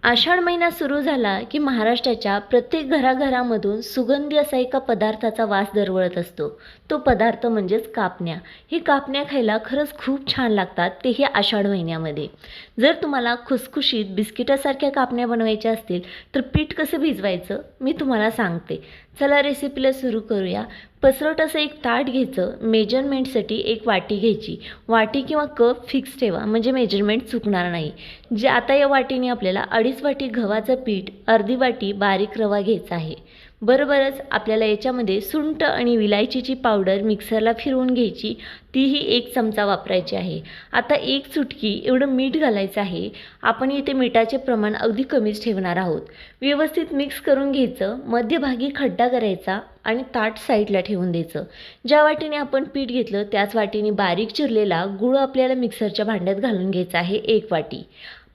आषाढ महिना सुरू झाला की महाराष्ट्राच्या प्रत्येक घराघरामधून सुगंधी असा एका पदार्थाचा वास दरवळत असतो. तो पदार्थ म्हणजेच कापण्या. ही कापण्या खायला खरंच खूप छान लागतात, तेही आषाढ महिन्यामध्ये. जर तुम्हाला खुसखुशीत बिस्किटासारख्या कापण्या बनवायच्या असतील तर पीठ कसं भिजवायचं मी तुम्हाला सांगते. चला रेसिपीला सुरू करूया. पसरट असं एक ताट घ्यायचं. मेजरमेंटसाठी एक वाटी घ्यायची. वाटी किंवा कप फिक्स ठेवा, म्हणजे मेजरमेंट चुकणार नाही. जे आता या वाटीने आपल्याला 2.5 वाटी गव्हाचं पीठ, अर्धी वाटी बारीक रवा घ्यायचा आहे. बरोबरच आपल्याला याच्यामध्ये सुंठ आणि विलायचीची पावडर मिक्सरला फिरवून घ्यायची. तीही 1 चमचा वापरायची आहे. आता 1 चुटकी एवढं मीठ घालायचं आहे. आपण इथे मिठाचे प्रमाण अगदी कमीच ठेवणार आहोत. व्यवस्थित मिक्स करून घ्यायचं. मध्यभागी खड्डा करायचा आणि ताट साईडला ठेवून द्यायचं. ज्या वाटीने आपण पीठ घेतलं त्याच वाटीने बारीक चिरलेला गूळ आपल्याला मिक्सरच्या भांड्यात घालून घ्यायचा आहे. 1 वाटी.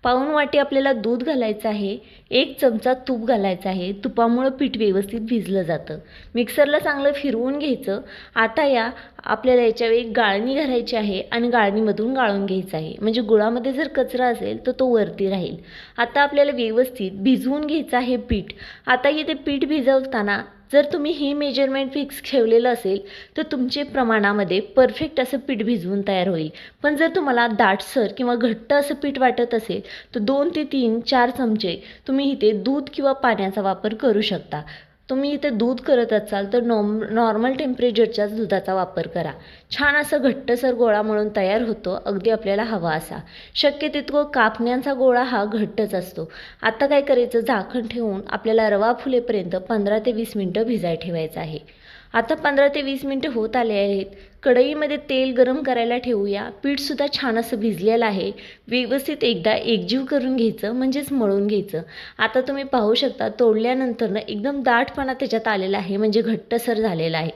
पाऊण वाटी आपल्याला दूध घालायचं आहे. 1 चमचा तूप घालायचं आहे. तुपामुळं पीठ व्यवस्थित भिजलं जातं. मिक्सरला चांगलं फिरवून घ्यायचं. आता आपल्याला याच्यावर एक गाळणी घालायची आहे आणि गाळणीमधून गाळून घ्यायचं आहे, म्हणजे गुळामध्ये जर कचरा असेल तर तो वरती राहील. आता आपल्याला व्यवस्थित भिजवून घ्यायचं आहे पीठ. आता इथे पीठ भिजवताना जर तुम्ही ही मेजरमेंट फिक्स ठेवलेलं असेल तर तुमचे प्रमाणामध्ये परफेक्ट असं पीठ भिजवून तयार होईल. पण जर तुम्हाला दाटसर किंवा घट्ट असं पीठ वाटत असेल तर 2 ते 3 4 चमचे तुम्ही इथे दूध किंवा पाण्याचा वापर करू शकता. तुम्ही इथे दूध करत असाल तर नॉर्मल टेम्परेचरच्याच दुधाचा वापर करा. छान असं घट्टसर गोळा म्हणून तयार होतो, अगदी आपल्याला हवा असा. शक्य तितकं कापण्यांचा गोळा हा घट्टच असतो. आता काय करायचं, झाकण ठेवून आपल्याला रवा फुलेपर्यंत 15 ते 20 मिनटं भिजाय ठेवायचं आहे. आता 15 ते 20 मिनटं होत आले आहेत. कढईमध्ये तेल गरम करायला ठेवूया. पीठसुद्धा छान असं भिजलेलं आहे. व्यवस्थित एकदा एकजीव करून घ्यायचं, म्हणजेच मळून घ्यायचं. आता तुम्ही पाहू शकता तोडल्यानंतर एकदम दाटपणा त्याच्यात आलेला आहे, म्हणजे घट्टसर झालेला आहे.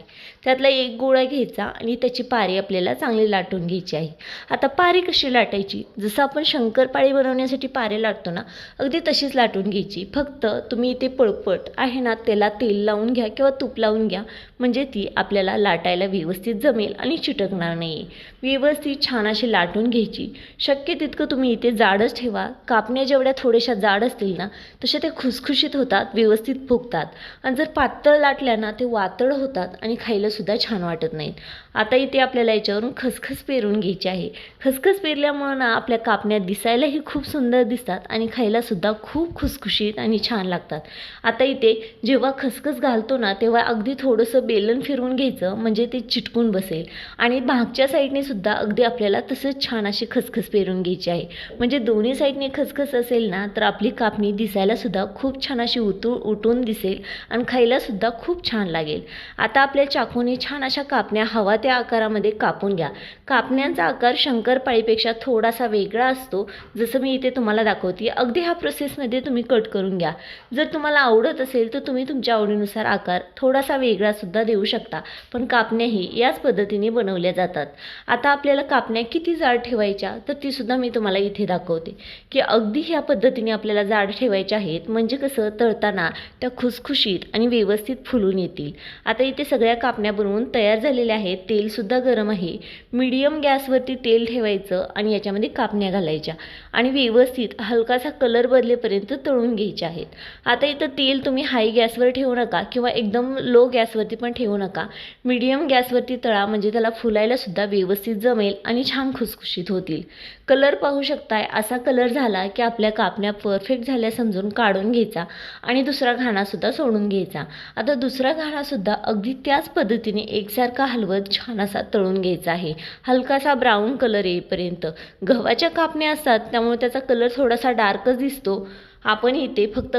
त्यातला एक गोळा घ्यायचा आणि त्याची पारी आपल्याला चांगली लाटून घ्यायची आहे. आता पारी कशी लाटायची, जसं आपण शंकरपाळी बनवण्यासाठी पारी लाटतो ना, अगदी तशीच लाटून घ्यायची. फक्त तुम्ही इथे पळपट आहे ना, त्याला तेल लावून घ्या किंवा तूप लावून घ्या, म्हणजे ती आपल्याला लाटायला व्यवस्थित जमेल आणि चिटकणार नाही. व्यवस्थित छान अशी लाटून घ्यायची. शक्य तितकं तुम्ही इथे जाडच ठेवा. कापण्या जेवढ्या थोड्याशा जाड असतील ना तशा ते खुसखुशीत होतात, व्यवस्थित फुगतात. आणि जर पातळ लाटल्या ना ते वातळ होतात आणि खायला सुद्धा छान वाटत नाहीत. आता इथे आपल्याला याच्यावरून खसखस पेरून घ्यायची आहे. खसखस पेरल्यामुळं ना आपल्या कापण्या दिसायलाही खूप सुंदर दिसतात आणि खायला सुद्धा खूप खुसखुशीत आणि छान लागतात. आता इथे जेव्हा खसखस घालतो ना तेव्हा अगदी थोडंसं बेलन फिरवून घ्यायचं, म्हणजे ते चिटकून बसेल. आणि मागच्या साईडने सुद्धा अगदी आपल्याला तसंच छान अशी खसखस पेरून घ्यायची आहे. म्हणजे दोन्ही साईडने खसखस असेल ना तर आपली कापणी दिसायला सुद्धा खूप छान अशी उठून दिसेल आणि खायला सुद्धा खूप छान लागेल. आता आपल्या चाकूने छान अशा कापण्या हवा त्या आकारामध्ये कापून घ्या. कापण्यांचा आकार शंकरपाळीपेक्षा थोडासा वेगळा असतो, जसं मी इथे तुम्हाला दाखवते. अगदी ह्या प्रोसेसमध्ये तुम्ही कट करून घ्या. जर तुम्हाला आवडत असेल तर तुम्ही तुमच्या आवडीनुसार आकार थोडासा वेगळा सुद्धा देऊ शकता, पण कापण्याही याच पद्धतीने बनवल्या जातात. आता आपल्याला कापण्या किती जाड ठेवायच्या तर ती सुद्धा मी तुम्हाला इथे दाखवते, की अगदी ह्या पद्धतीने आपल्याला जाड ठेवायच्या आहेत, म्हणजे कसं तळताना त्या खुसखुशीत आणि व्यवस्थित फुलून येतील. आता इथे सगळ्या कापण्या बनवून तयार झालेल्या आहेत. तेलसुद्धा गरम आहे. मीडियम गॅसवरती तेल ठेवायचं आणि याच्यामध्ये कापण्या घालायच्या आणि व्यवस्थित हलकासा कलर बदलेपर्यंत तळून घ्यायचे आहेत. आता इथं तेल तुम्ही हाय गॅसवर ठेवू नका किंवा एकदम लो गॅसवरती पण ठेवू नका. मीडियम गॅसवरती तळा, म्हणजे त्याला फुलायला सुद्धा व्यवस्थित जमेल आणि छान खुसखुशीत होतील. कलर पाहू शकताय. असा कलर झाला की आपल्या कापण्या परफेक्ट झाल्या समजून काढून घ्यायचा आणि दुसरा घाणासुद्धा सोडून घ्यायचा. आता दुसरा घाणासुद्धा अगदी त्याच पद्धतीने एकसारखा हलवत छान असा तळून घ्यायचा आहे, हलकासा ब्राऊन कलर येईपर्यंत. गव्हाच्या कापण्या असतात त्यामुळे त्याचा कलर थोडासा डार्कच दिसतो. आपण इथे फक्त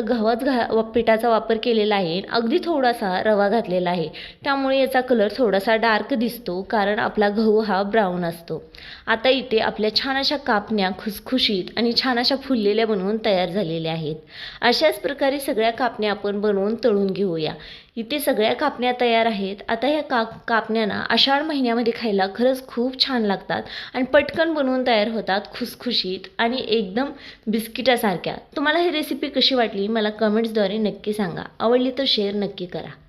पिठाचा वापर केलेला आहे, अगदी थोडासा रवा घातलेला आहे, त्यामुळे याचा कलर थोडासा डार्क दिसतो, कारण आपला गहू हा ब्राऊन असतो. आता इथे आपल्या छान अशा कापण्या खुसखुशीत आणि छान अशा फुललेल्या बनवून तयार झालेल्या आहेत. अशाच प्रकारे सगळ्या कापण्या आपण बनवून तळून घेऊया. इथे सगळ्या कापण्या तयार आहेत. आता ह्या कापण्यांना आषाढ महिन्यामध्ये खायला खरंच खूप छान लागतात आणि पटकन बनवून तयार होतात, खुसखुशीत आणि एकदम बिस्किटासारख्या. तुम्हाला ही रेसिपी कशी वाटली मला कमेंट्सद्वारे नक्की सांगा. आवडली तर शेअर नक्की करा.